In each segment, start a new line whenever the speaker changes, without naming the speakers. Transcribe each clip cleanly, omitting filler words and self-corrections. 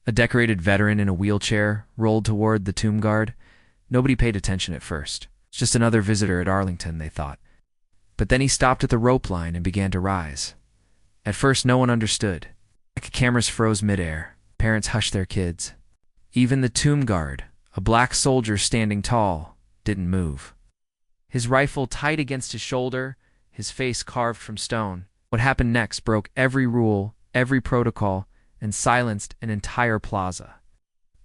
A decorated veteran in a wheelchair rolled toward the tomb guard. Nobody paid attention at first. It's just another visitor at Arlington, they thought. But then he stopped at the rope line and began to rise. At first, no one understood. Cameras froze midair. Parents hushed their kids. Even the tomb guard, a black soldier standing tall, didn't move. His rifle tight against his shoulder, his face carved from stone. What happened next broke every rule, every protocol, and silenced an entire plaza.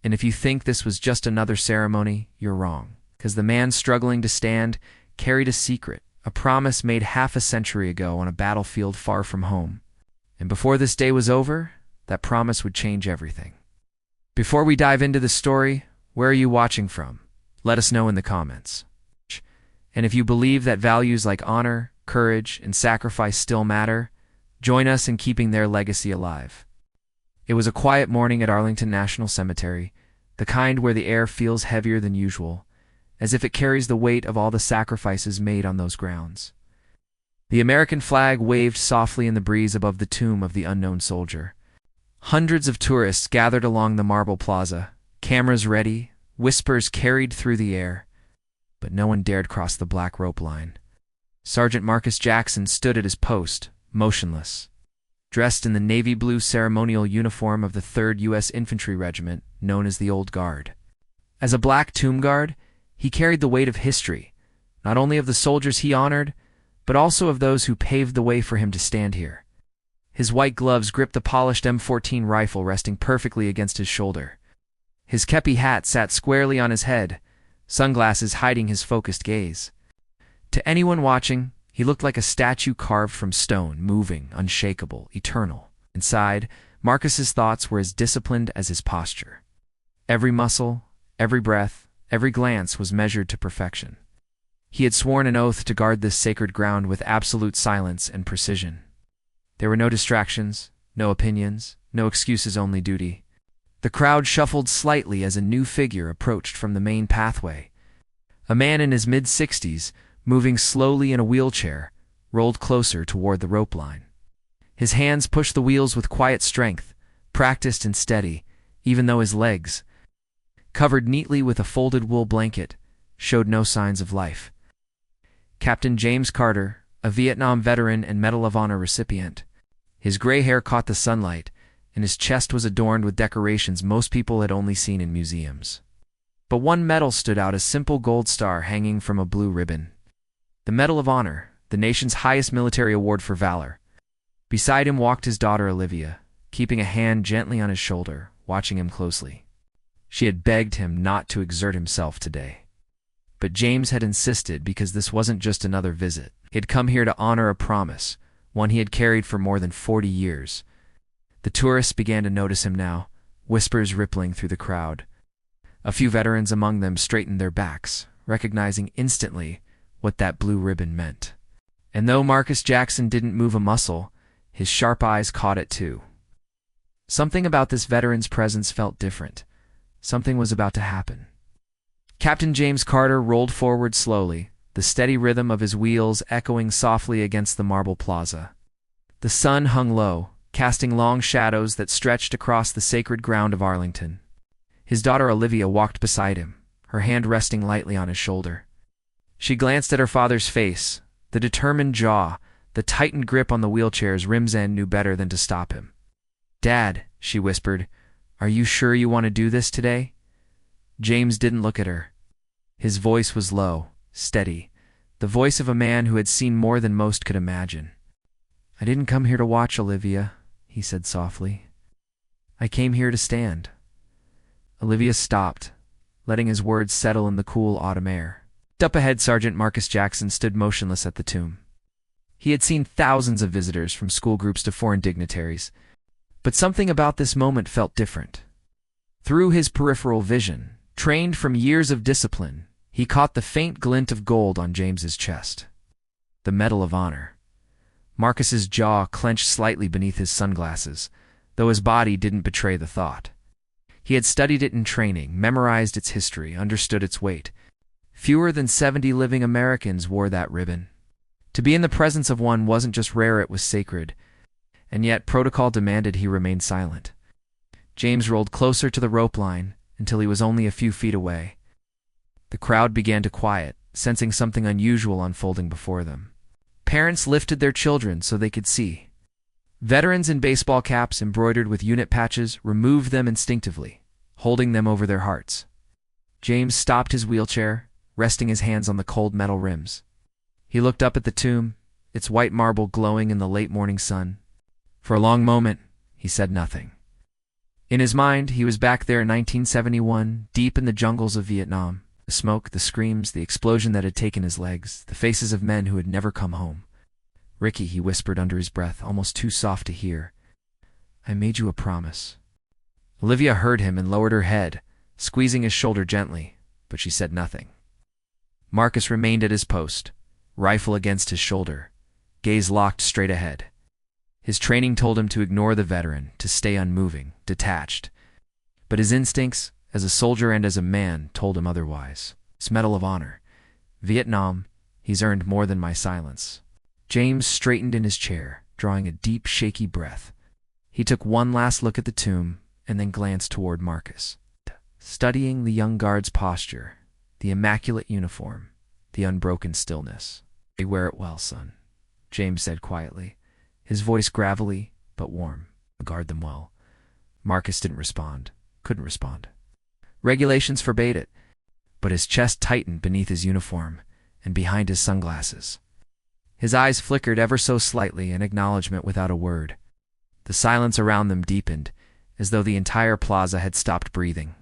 And if you think this was just another ceremony, you're wrong. Because the man struggling to stand carried a secret, a promise made half a century ago on a battlefield far from home. And before this day was over, that promise would change everything. Before we dive into the story, where are you watching from? Let us know in the comments. And if you believe that values like honor, courage, and sacrifice still matter, join us in keeping their legacy alive. It was a quiet morning at Arlington National Cemetery, the kind where the air feels heavier than usual, as if it carries the weight of all the sacrifices made on those grounds. The American flag waved softly in the breeze above the tomb of the unknown soldier. Hundreds of tourists gathered along the marble plaza, cameras ready, whispers carried through the air, but no one dared cross the black rope line. Sergeant Marcus Jackson stood at his post, motionless, dressed in the navy blue ceremonial uniform of the 3rd U.S. Infantry Regiment, known as the Old Guard. As a black tomb guard, he carried the weight of history, not only of the soldiers he honored, but also of those who paved the way for him to stand here. His white gloves gripped the polished M14 rifle resting perfectly against his shoulder. His kepi hat sat squarely on his head, sunglasses hiding his focused gaze. To anyone watching, he looked like a statue carved from stone, moving, unshakable, eternal. Inside, Marcus's thoughts were as disciplined as his posture. Every muscle, every breath, every glance was measured to perfection. He had sworn an oath to guard this sacred ground with absolute silence and precision. There were no distractions, no opinions, no excuses, only duty. The crowd shuffled slightly as a new figure approached from the main pathway. A man in his mid-60s, moving slowly in a wheelchair, rolled closer toward the rope line. His hands pushed the wheels with quiet strength, practiced and steady, even though his legs, covered neatly with a folded wool blanket, showed no signs of life. Captain James Carter, a Vietnam veteran and Medal of Honor recipient. His gray hair caught the sunlight, and his chest was adorned with decorations most people had only seen in museums. But one medal stood out, a simple gold star hanging from a blue ribbon. The Medal of Honor, the nation's highest military award for valor. Beside him walked his daughter Olivia, keeping a hand gently on his shoulder, watching him closely. She had begged him not to exert himself today. But James had insisted because this wasn't just another visit. He had come here to honor a promise, one he had carried for more than 40 years. The tourists began to notice him now, whispers rippling through the crowd. A few veterans among them straightened their backs, recognizing instantly what that blue ribbon meant. And though Marcus Jackson didn't move a muscle, his sharp eyes caught it too. Something about this veteran's presence felt different. Something was about to happen. Captain James Carter rolled forward slowly, the steady rhythm of his wheels echoing softly against the marble plaza. The sun hung low, casting long shadows that stretched across the sacred ground of Arlington. His daughter Olivia walked beside him, her hand resting lightly on his shoulder. She glanced at her father's face, the determined jaw, the tightened grip on the wheelchair's rim's end knew better than to stop him. "Dad," she whispered, "are you sure you want to do this today?" James didn't look at her. His voice was low, steady, the voice of a man who had seen more than most could imagine. "I didn't come here to watch, Olivia," he said softly. "I came here to stand." Olivia stopped, letting his words settle in the cool autumn air. Up ahead, Sergeant Marcus Jackson stood motionless at the tomb. He had seen thousands of visitors from school groups to foreign dignitaries, but something about this moment felt different. Through his peripheral vision, trained from years of discipline, he caught the faint glint of gold on James's chest. The Medal of Honor. Marcus's jaw clenched slightly beneath his sunglasses, though his body didn't betray the thought. He had studied it in training, memorized its history, understood its weight. Fewer than 70 living Americans wore that ribbon. To be in the presence of one wasn't just rare, it was sacred, and yet protocol demanded he remain silent. James rolled closer to the rope line until he was only a few feet away. The crowd began to quiet, sensing something unusual unfolding before them. Parents lifted their children so they could see. Veterans in baseball caps embroidered with unit patches removed them instinctively, holding them over their hearts. James stopped his wheelchair, resting his hands on the cold metal rims. He looked up at the tomb, its white marble glowing in the late morning sun. For a long moment, he said nothing. In his mind, he was back there in 1971, deep in the jungles of Vietnam. The smoke, the screams, the explosion that had taken his legs, the faces of men who had never come home. "Ricky," he whispered under his breath, almost too soft to hear. "I made you a promise." Olivia heard him and lowered her head, squeezing his shoulder gently, but she said nothing. Marcus remained at his post, rifle against his shoulder, gaze locked straight ahead. His training told him to ignore the veteran, to stay unmoving, detached. But his instincts, as a soldier and as a man, told him otherwise. His Medal of Honor. Vietnam, he's earned more than my silence. James straightened in his chair, drawing a deep, shaky breath. He took one last look at the tomb and then glanced toward Marcus, studying the young guard's posture, the immaculate uniform, the unbroken stillness. "You wear it well, son," James said quietly, his voice gravelly but warm. "Guard them well." Marcus didn't respond, couldn't respond. Regulations forbade it, but his chest tightened beneath his uniform and behind his sunglasses. His eyes flickered ever so slightly in acknowledgement without a word. The silence around them deepened, as though the entire plaza had stopped breathing.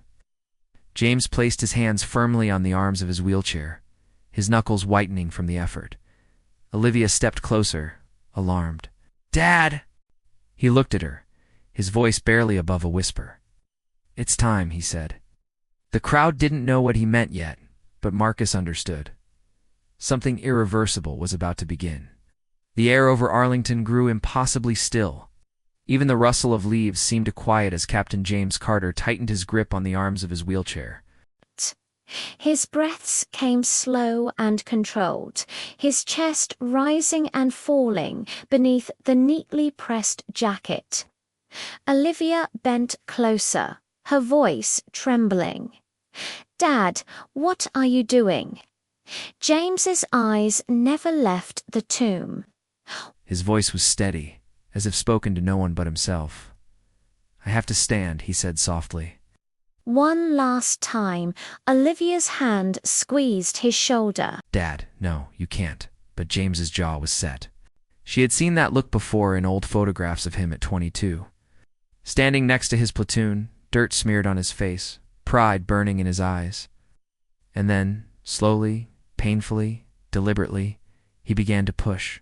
James placed his hands firmly on the arms of his wheelchair, his knuckles whitening from the effort. Olivia stepped closer, alarmed. "Dad!" He looked at her, his voice barely above a whisper. "It's time," he said. The crowd didn't know what he meant yet, but Marcus understood. Something irreversible was about to begin. The air over Arlington grew impossibly still. Even the rustle of leaves seemed to quiet as Captain James Carter tightened his grip on the arms of his wheelchair.
His breaths came slow and controlled, his chest rising and falling beneath the neatly pressed jacket. Olivia bent closer, her voice trembling. "Dad, what are you doing?" James's eyes never left the tomb.
His voice was steady, as if spoken to no one but himself. "I have to stand," he said softly.
One last time, Olivia's hand squeezed his shoulder.
"Dad, no, you can't." But James's jaw was set. She had seen that look before in old photographs of him at 22. Standing next to his platoon, dirt smeared on his face, pride burning in his eyes. And then, slowly, painfully, deliberately, he began to push.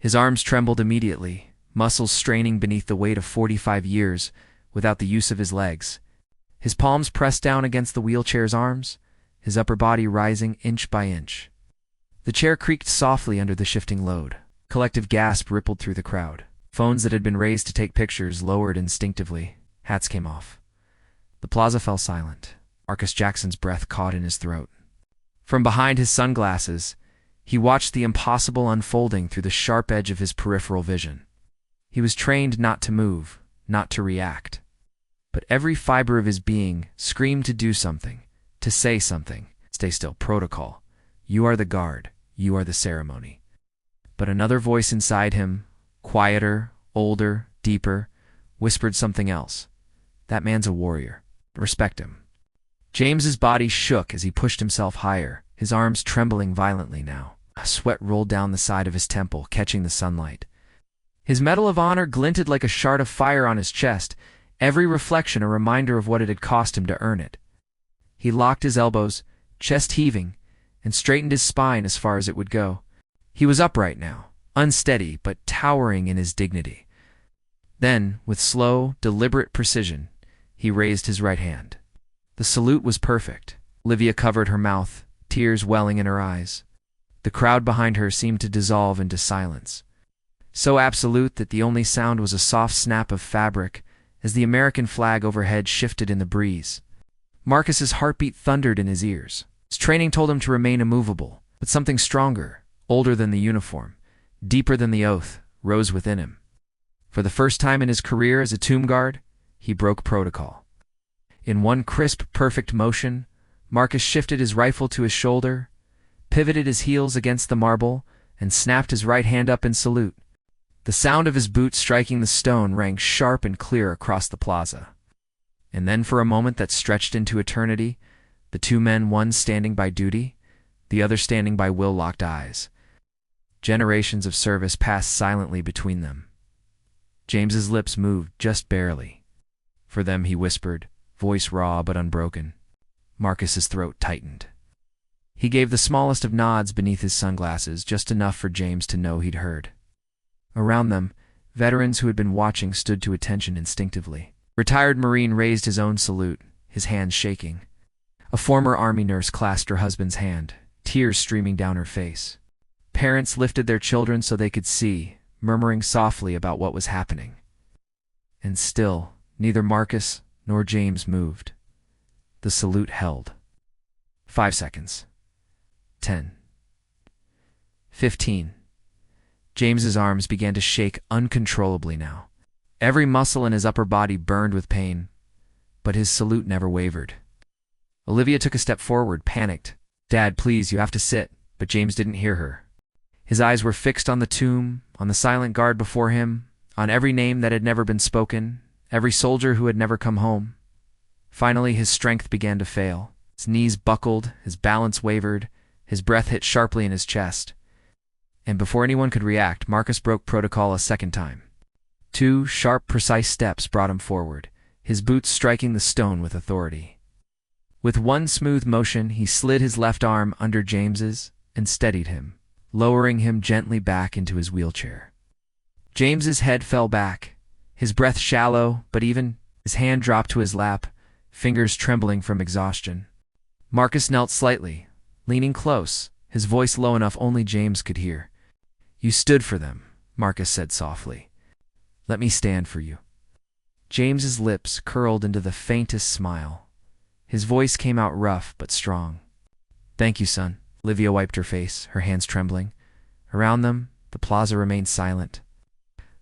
His arms trembled immediately, muscles straining beneath the weight of 45 years without the use of his legs. His palms pressed down against the wheelchair's arms, his upper body rising inch by inch. The chair creaked softly under the shifting load. Collective gasp rippled through the crowd. Phones that had been raised to take pictures lowered instinctively. Hats came off. The plaza fell silent. Marcus Jackson's breath caught in his throat. From behind his sunglasses, he watched the impossible unfolding through the sharp edge of his peripheral vision. He was trained not to move, not to react. But every fiber of his being screamed to do something, to say something. "Stay still, protocol. You are the guard. You are the ceremony." But another voice inside him, quieter, older, deeper, whispered something else. "That man's a warrior. Respect him." James's body shook as he pushed himself higher, his arms trembling violently now. A sweat rolled down the side of his temple, catching the sunlight. His Medal of Honor glinted like a shard of fire on his chest, every reflection a reminder of what it had cost him to earn it. He locked his elbows, chest heaving, and straightened his spine as far as it would go. He was upright now, unsteady but towering in his dignity. Then, with slow, deliberate precision, he raised his right hand. The salute was perfect. Olivia covered her mouth, tears welling in her eyes. The crowd behind her seemed to dissolve into silence, so absolute that the only sound was a soft snap of fabric as the American flag overhead shifted in the breeze. Marcus's heartbeat thundered in his ears. His training told him to remain immovable, but something stronger, older than the uniform, deeper than the oath, rose within him. For the first time in his career as a tomb guard, he broke protocol. In one crisp, perfect motion, Marcus shifted his rifle to his shoulder, pivoted his heels against the marble, and snapped his right hand up in salute. The sound of his boots striking the stone rang sharp and clear across the plaza. And then for a moment that stretched into eternity, the two men, one standing by duty, the other standing by will, locked eyes. Generations of service passed silently between them. James's lips moved just barely. For them, he whispered, voice raw but unbroken. Marcus's throat tightened. He gave the smallest of nods beneath his sunglasses, just enough for James to know he'd heard. Around them, veterans who had been watching stood to attention instinctively. Retired Marine raised his own salute, his hands shaking. A former Army nurse clasped her husband's hand, tears streaming down her face. Parents lifted their children so they could see, murmuring softly about what was happening. And still, neither Marcus nor James moved. The salute held. 5 seconds. 10. 15. James's arms began to shake uncontrollably now. Every muscle in his upper body burned with pain, but his salute never wavered. Olivia took a step forward, panicked. "Dad, please, you have to sit," but James didn't hear her. His eyes were fixed on the tomb, on the silent guard before him, on every name that had never been spoken, every soldier who had never come home. Finally, his strength began to fail. His knees buckled, his balance wavered, his breath hit sharply in his chest. And before anyone could react, Marcus broke protocol a second time. 2 sharp, precise steps brought him forward, his boots striking the stone with authority. With one smooth motion, he slid his left arm under James's and steadied him, lowering him gently back into his wheelchair. James's head fell back, his breath shallow but even, his hand dropped to his lap, fingers trembling from exhaustion. Marcus knelt slightly, leaning close, his voice low enough only James could hear. "You stood for them," Marcus said softly. "Let me stand for you." James's lips curled into the faintest smile. His voice came out rough but strong. "Thank you, son." Olivia wiped her face, her hands trembling. Around them, the plaza remained silent,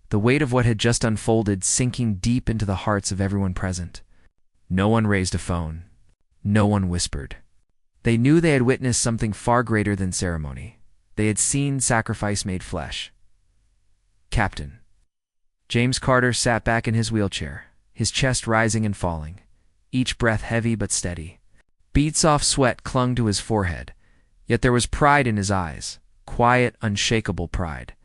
the weight of what had just unfolded sinking deep into the hearts of everyone present. No one raised a phone. No one whispered. They knew they had witnessed something far greater than ceremony. They had seen sacrifice made flesh. "Captain." James Carter sat back in his wheelchair, his chest rising and falling, each breath heavy but steady. Bead-soft sweat clung to his forehead, yet there was pride in his eyes, quiet, unshakable pride.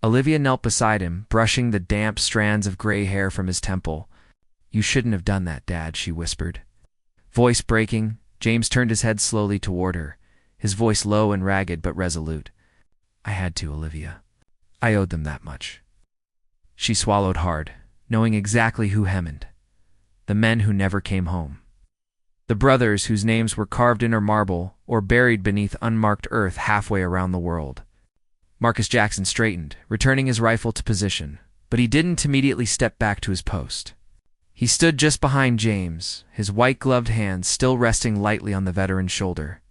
Olivia knelt beside him, brushing the damp strands of gray hair from his temple. "You shouldn't have done that, Dad," she whispered. Voice breaking, James turned his head slowly toward her, his voice low and ragged but resolute. "I had to, Olivia. I owed them that much." She swallowed hard, knowing exactly who hemmed. The men who never came home. The brothers whose names were carved in her marble or buried beneath unmarked earth halfway around the world. Marcus Jackson straightened, returning his rifle to position, but he didn't immediately step back to his post. He stood just behind James, his white-gloved hands still resting lightly on the veteran's shoulder.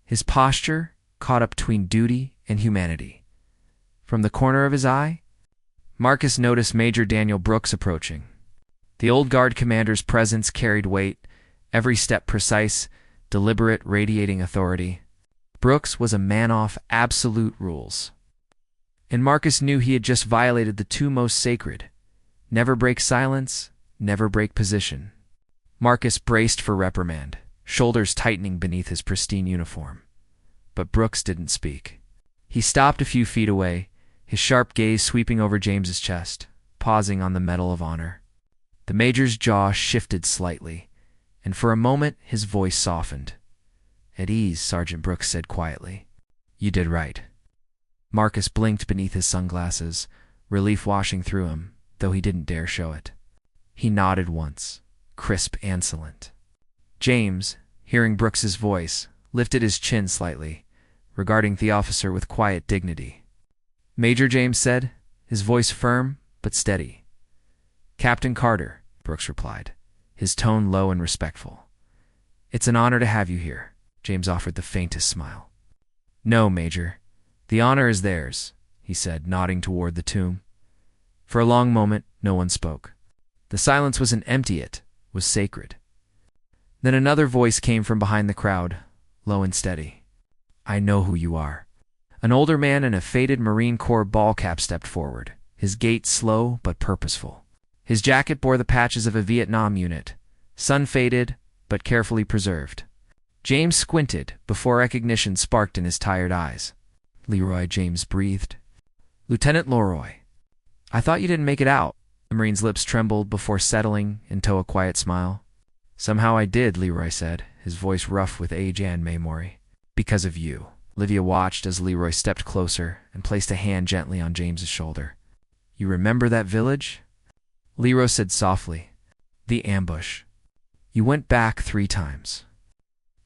His posture caught up between duty and humanity. From the corner of his eye, Marcus noticed Major Daniel Brooks approaching. The old guard commander's presence carried weight, every step precise, deliberate, radiating authority. Brooks was a man off absolute rules. And Marcus knew he had just violated the two most sacred: never break silence, never break position. Marcus braced for reprimand, shoulders tightening beneath his pristine uniform. But Brooks didn't speak. He stopped a few feet away, his sharp gaze sweeping over James's chest, pausing on the Medal of Honor. The major's jaw shifted slightly, and for a moment his voice softened. "At ease," Sergeant Brooks said quietly. "You did right." Marcus blinked beneath his sunglasses, relief washing through him, though he didn't dare show it. He nodded once, crisp and insolent. James, hearing Brooks's voice, lifted his chin slightly, regarding the officer with quiet dignity. "Major," James said, his voice firm but steady. "Captain Carter," Brooks replied, his tone low and respectful. "It's an honor to have you here," James offered the faintest smile. "No, Major. The honor is theirs," he said, nodding toward the tomb. For a long moment, no one spoke. The silence wasn't empty, it was sacred. Then another voice came from behind the crowd, low and steady. "I know who you are." An older man in a faded Marine Corps ball cap stepped forward, his gait slow but purposeful. His jacket bore the patches of a Vietnam unit, sun-faded but carefully preserved. James squinted before recognition sparked in his tired eyes. "Leroy," James breathed. "Lieutenant Leroy. I thought you didn't make it out." The Marine's lips trembled before settling into a quiet smile. "Somehow I did," Leroy said, his voice rough with age and memory. "Because of you." Olivia watched as Leroy stepped closer and placed a hand gently on James's shoulder. "You remember that village?" Leroy said softly. "The ambush. You went back 3 times.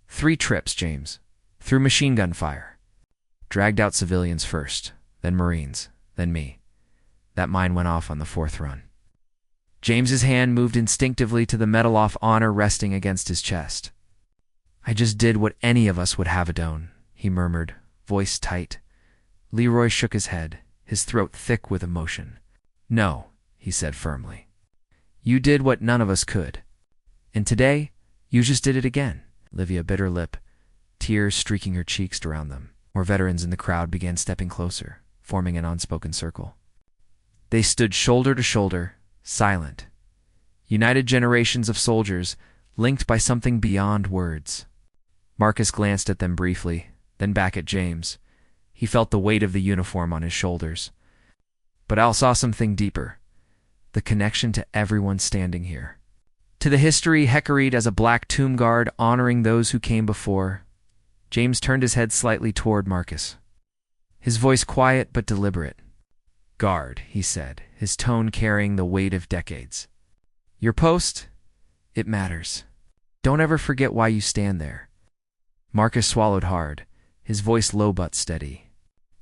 3 trips, James. Through machine gun fire. Dragged out civilians first, then Marines, then me. That mine went off on the 4th run." James's hand moved instinctively to the Medal of Honor resting against his chest. "I just did what any of us would have done," he murmured, voice tight. Leroy shook his head, his throat thick with emotion. "No," he said firmly. "You did what none of us could. And today, you just did it again." Olivia bit her lip, tears streaking her cheeks around them. More veterans in the crowd began stepping closer, forming an unspoken circle. They stood shoulder to shoulder, silent. United generations of soldiers, linked by something beyond words. Marcus glanced at them briefly, then back at James. He felt the weight of the uniform on his shoulders. But Al saw something deeper. The connection to everyone standing here. To the history hecaried as a black tomb guard honoring those who came before. James turned his head slightly toward Marcus. His voice quiet but deliberate. "Guard," he said, his tone carrying the weight of decades. "Your post? It matters. Don't ever forget why you stand there." Marcus swallowed hard, his voice low but steady.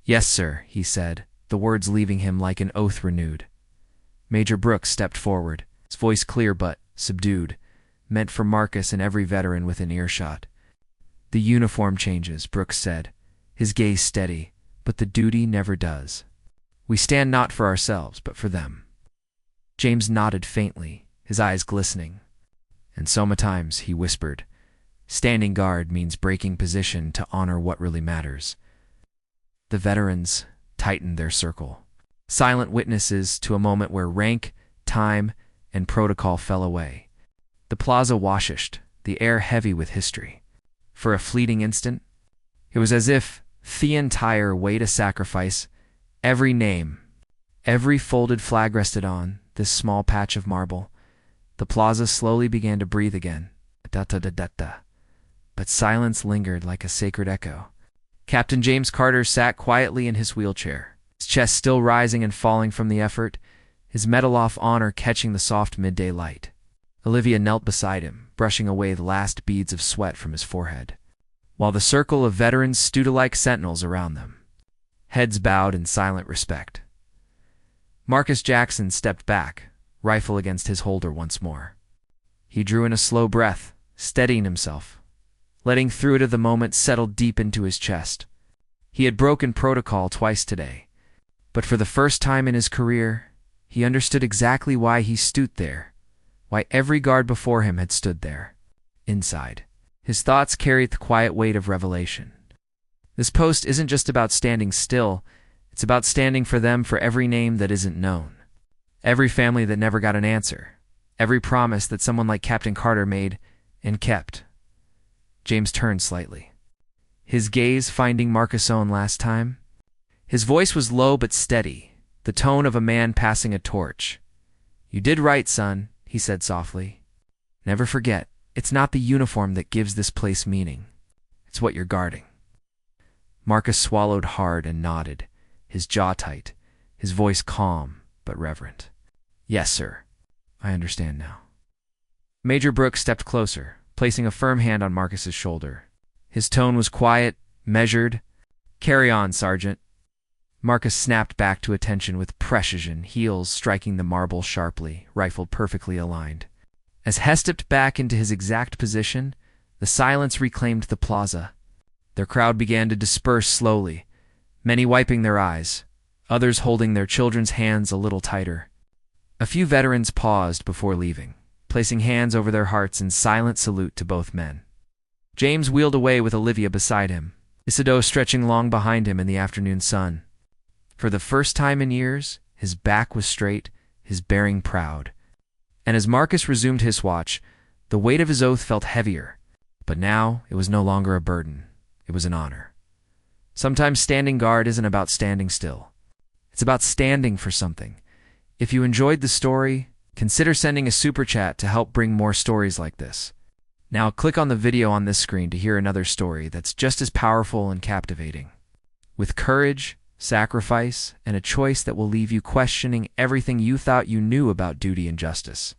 "Yes, sir," he said, the words leaving him like an oath renewed. Major Brooks stepped forward, his voice clear but subdued, meant for Marcus and every veteran within earshot. "The uniform changes," Brooks said, his gaze steady, "but the duty never does. We stand not for ourselves, but for them." James nodded faintly, his eyes glistening. "And sometimes," he whispered, "standing guard means breaking position to honor what really matters." The veterans tightened their circle, silent witnesses to a moment where rank, time, and protocol fell away. The plaza washed, the air heavy with history. For a fleeting instant, it was as if the entire weight of sacrifice, every name, every folded flag rested on this small patch of marble. The plaza slowly began to breathe again. Da-da-da-da-da. But silence lingered like a sacred echo. Captain James Carter sat quietly in his wheelchair, his chest still rising and falling from the effort, his Medal of Honor catching the soft midday light. Olivia knelt beside him, brushing away the last beads of sweat from his forehead, while the circle of veterans stood like sentinels around them, heads bowed in silent respect. Marcus Jackson stepped back, rifle against his holder once more. He drew in a slow breath, steadying himself, letting through it as the moment settled deep into his chest. He had broken protocol twice today, but for the first time in his career, he understood exactly why he stood there, why every guard before him had stood there. Inside, his thoughts carried the quiet weight of revelation. This post isn't just about standing still, it's about standing for them, for every name that isn't known, every family that never got an answer, every promise that someone like Captain Carter made and kept. James turned slightly, his gaze finding Marcus' own last time. His voice was low but steady, the tone of a man passing a torch. "You did right, son," he said softly. "Never forget, it's not the uniform that gives this place meaning. It's what you're guarding." Marcus swallowed hard and nodded, his jaw tight, his voice calm but reverent. "Yes, sir. I understand now." Major Brooks stepped closer, placing a firm hand on Marcus's shoulder. His tone was quiet, measured. "Carry on, Sergeant." Marcus snapped back to attention with precision, heels striking the marble sharply, rifle perfectly aligned. As Hess stepped back into his exact position, the silence reclaimed the plaza. Their crowd began to disperse slowly, many wiping their eyes, others holding their children's hands a little tighter. A few veterans paused before leaving, placing hands over their hearts in silent salute to both men. James wheeled away with Olivia beside him, Isidore stretching long behind him in the afternoon sun. For the first time in years, his back was straight, his bearing proud. And as Marcus resumed his watch, the weight of his oath felt heavier. But now it was no longer a burden. It was an honor. Sometimes standing guard isn't about standing still. It's about standing for something. If you enjoyed the story, consider sending a super chat to help bring more stories like this. Now click on the video on this screen to hear another story that's just as powerful and captivating. With courage, sacrifice, and a choice that will leave you questioning everything you thought you knew about duty and justice.